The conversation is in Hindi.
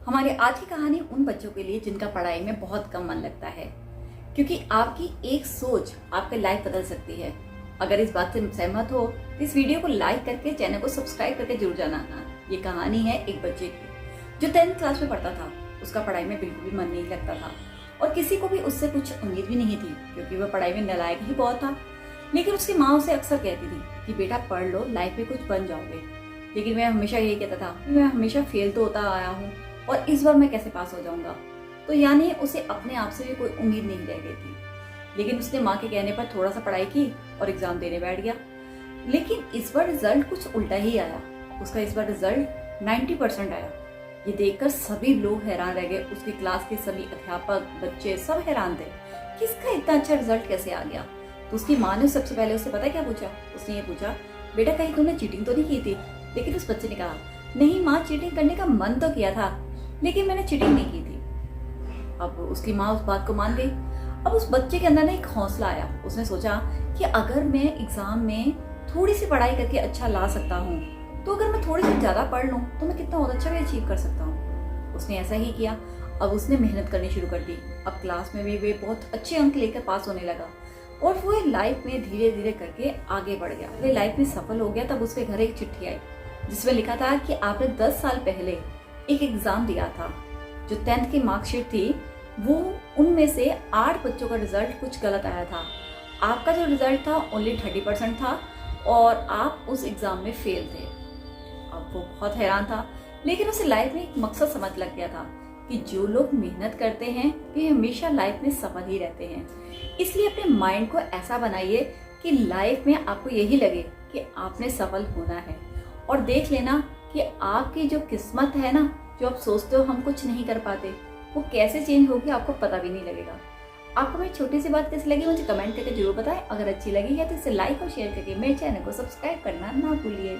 हमारी आज की कहानी उन बच्चों के लिए जिनका पढ़ाई में बहुत कम मन लगता है, क्योंकि आपकी एक सोच आपकी लाइफ बदल सकती है। अगर इस बात से सहमत हो तो इस वीडियो को लाइक करके चैनल को सब्सक्राइब करके जरूर जाना। ये कहानी है एक बच्चे की जो 10th क्लास में पढ़ता था। उसका पढ़ाई में बिल्कुल भी मन नहीं लगता था और किसी को भी उससे कुछ उम्मीद भी नहीं थी, क्योंकि वह पढ़ाई में नालायक ही बहुत था। लेकिन उसकी माँ उसे अक्सर कहती थी कि बेटा पढ़ लो, लाइफ में कुछ बन जाओगे। लेकिन वह हमेशा यही कहता था, मैं हमेशा फेल तो होता आया हूँ और इस बार मैं कैसे पास हो जाऊंगा। तो यानी उसे अपने आप से भी कोई उम्मीद नहीं रह गई थी। लेकिन उसने माँ के कहने पर थोड़ा सा पढ़ाई की और एग्जाम देने बैठ गया। लेकिन इस बार रिजल्ट कुछ उल्टा ही आया। उसका इस बार रिजल्ट 90% आया। ये देखकर सभी लोग हैरान रह गए। उसकी क्लास के सभी अध्यापक, बच्चे सब हैरान थे कि इसका इतना अच्छा रिजल्ट कैसे आ गया। तो उसकी माँ ने सबसे पहले उससे पता क्या पूछा? उसने ये पूछा, बेटा कहीं तूने चीटिंग तो नहीं की थी? लेकिन उस बच्चे ने कहा, नहीं माँ, चीटिंग करने का मन तो किया था लेकिन मैंने चीटिंग नहीं की थी। अब उसकी माँ उस बात को मान गई। अब उस बच्चे के अंदर ना एक हौसला आया। उसने सोचा कि अगर मैं एग्जाम में थोड़ी सी पढ़ाई करके अच्छा ला सकता हूँ, तो अगर मैं थोड़ी सी ज्यादा पढ़ लूँ तो मैं कितना और अच्छा भी अचीव कर सकता हूँ। उसने ऐसा ही किया। अब उसने मेहनत करनी शुरू कर दी। अब क्लास में भी वे बहुत अच्छे अंक लेकर पास होने लगा और वो लाइफ में धीरे धीरे करके आगे बढ़ गया। वे लाइफ में सफल हो गया। तब उसके घर एक चिट्ठी आई जिसमें लिखा था कि आपने 10 साल पहले एक एग्जाम दिया था। जो 10th की मार्कशीट थी वो उनमें से 8 बच्चों का रिजल्ट कुछ गलत आया था। आपका जो रिजल्ट था ओनली 30% था और आप उस एग्जाम में फेल थे। अब वो बहुत हैरान था, लेकिन उसे लाइफ में एक मकसद समझ लग गया था कि जो लोग मेहनत करते हैं वे हमेशा लाइफ में सफल ही रहते हैं। इसलिए अपने माइंड को ऐसा बनाइए कि लाइफ में आपको यही लगे कि आपने सफल होना है। और देख लेना कि आपकी जो किस्मत है ना, जो आप सोचते हो हम कुछ नहीं कर पाते, वो कैसे चेंज होगी आपको पता भी नहीं लगेगा। आपको मेरी छोटी सी बात कैसी लगी मुझे कमेंट करके जरूर बताएं। अगर अच्छी लगी है तो इसे लाइक और शेयर करके मेरे चैनल को सब्सक्राइब करना ना भूलिए।